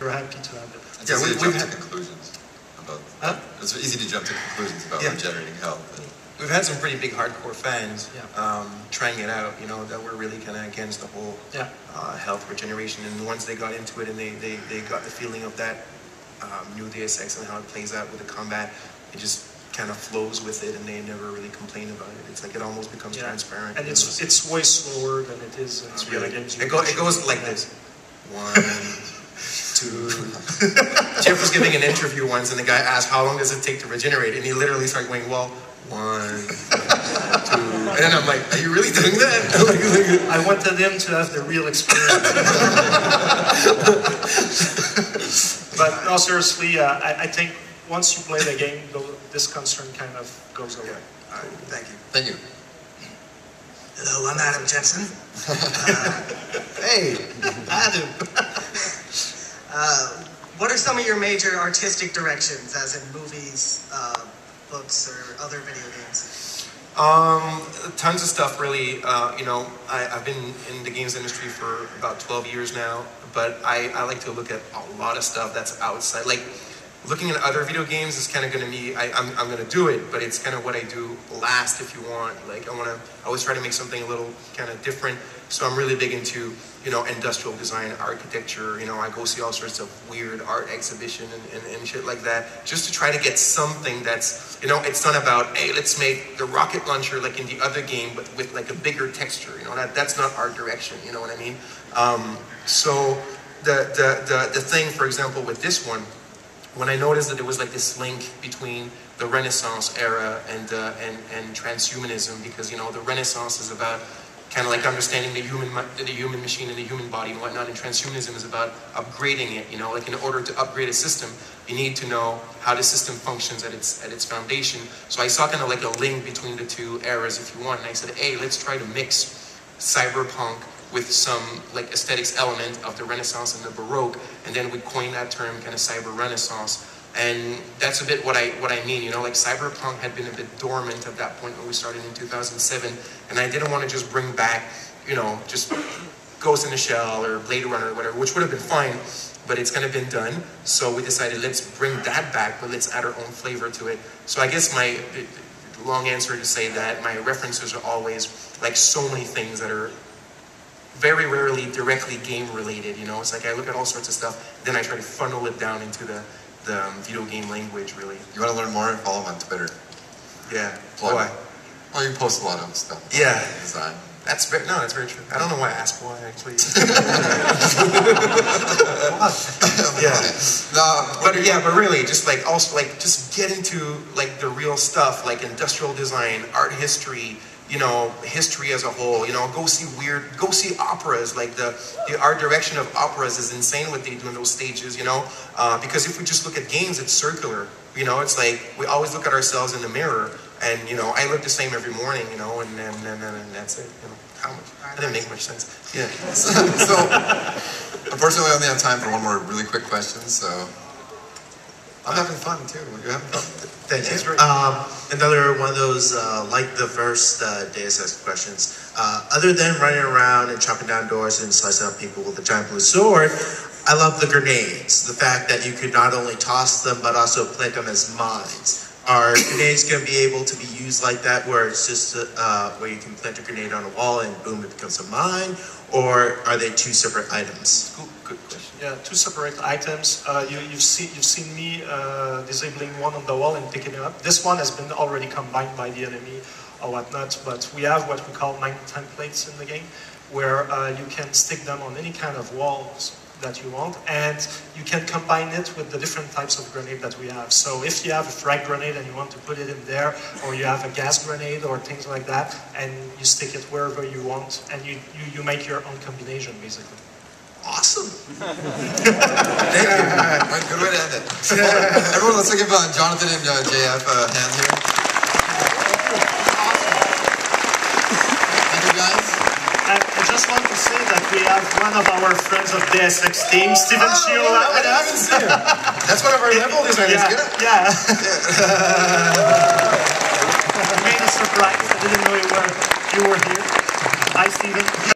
we're happy to have it. It's easy to jump to conclusions about. It's easy to jump to conclusions about regenerating health. We've had some pretty big hardcore fans trying it out, you know, that were really kind of against the whole health regeneration. And once they got into it and they got the feeling of that new Deus Ex and how it plays out with the combat, it just kind of flows with it, and they never really complain about it. It's like it almost becomes transparent. And it's way slower than it is in the other games. It goes like this. 1, 2. Jeff was giving an interview once, and the guy asked, "How long does it take to regenerate?" And he literally started going, "Well, 1, 2," and then I'm like, "Are you really doing that?" I wanted him to have the real experience. But no, seriously, I think once you play the game, this concern kind of goes away. All right, thank you. Thank you. Hello, I'm Adam Jensen. Hey, Adam. What are some of your major artistic directions, as in movies, books, or other video games? Tons of stuff, really. You know, I've been in the games industry for about 12 years now, but I like to look at a lot of stuff that's outside. Like, looking at other video games is kind of going to be, I'm going to do it, but it's kind of what I do last, if you want. Like, I always try to make something a little kind of different. So I'm really big into, you know, industrial design, architecture. You know, I go see all sorts of weird art exhibition and shit like that, just to try to get something that's, you know, it's not about, hey, let's make the rocket launcher like in the other game, but with like a bigger texture. You know, that's not our direction. You know what I mean? So the thing, for example, with this one, when I noticed that there was like this link between the Renaissance era and transhumanism, because, you know, the Renaissance is about kind of like understanding the human machine and the human body and whatnot, and transhumanism is about upgrading it. You know, like in order to upgrade a system, you need to know how the system functions at its foundation. So I saw kind of like a link between the two eras, if you want, and I said, hey, let's try to mix cyberpunk with some like aesthetics element of the Renaissance and the Baroque, and then we coined that term kind of cyber Renaissance. And that's a bit what I mean, you know, like cyberpunk had been a bit dormant at that point when we started in 2007, and I didn't want to just bring back, you know, just Ghost in the Shell or Blade Runner or whatever, which would have been fine, but it's kind of been done. So we decided, let's bring that back, but let's add our own flavor to it. So I guess my long answer to say that my references are always like so many things that are very rarely directly game related. You know, it's like I look at all sorts of stuff, then I try to funnel it down into the video game language, really. You want to learn more? Follow him on Twitter. Yeah. Plug. Why? Well, you post a lot of stuff. Yeah. Design. That's very true. I don't know why I asked why, actually. Yeah. No, but really, just like also like just get into like the real stuff, like industrial design, art history, you know, history as a whole. You know, go see operas. Like the art direction of operas is insane what they do in those stages. You know, because if we just look at games, it's circular. You know, it's like we always look at ourselves in the mirror, and you know, I look the same every morning. You know, and that's it. You know, how much? That didn't make much sense. Yeah. So unfortunately, we only have time for one more really quick question. So I'm having fun too. You're having fun. Thank you. Another one of those, like the first Deus Ex questions. Other than running around and chopping down doors and slicing up people with a giant blue sword, I love the grenades. The fact that you could not only toss them, but also plant them as mines. Are grenades going to be able to be used like that, where it's just where you can plant a grenade on a wall and boom, it becomes a mine? Or are they two separate items? Good question. Yeah, two separate items. You've seen me disabling one on the wall and picking it up. This one has been already combined by the enemy or whatnot, but we have what we call mine templates in the game, where you can stick them on any kind of walls that you want, and you can combine it with the different types of grenade that we have. So if you have a frag grenade and you want to put it in there, or you have a gas grenade or things like that, and you stick it wherever you want, and you make your own combination, basically. Awesome. Thank you. Good way to end it. Well, everyone, let's give Jonathan and JF a hand here. Thank you, guys. I just want to say that we have one of our friends of Deus Ex team, Steven Chiola. I haven't seen him. That's one of our level designers. Yeah. You made a surprise. I didn't know you were here. Hi, Steven.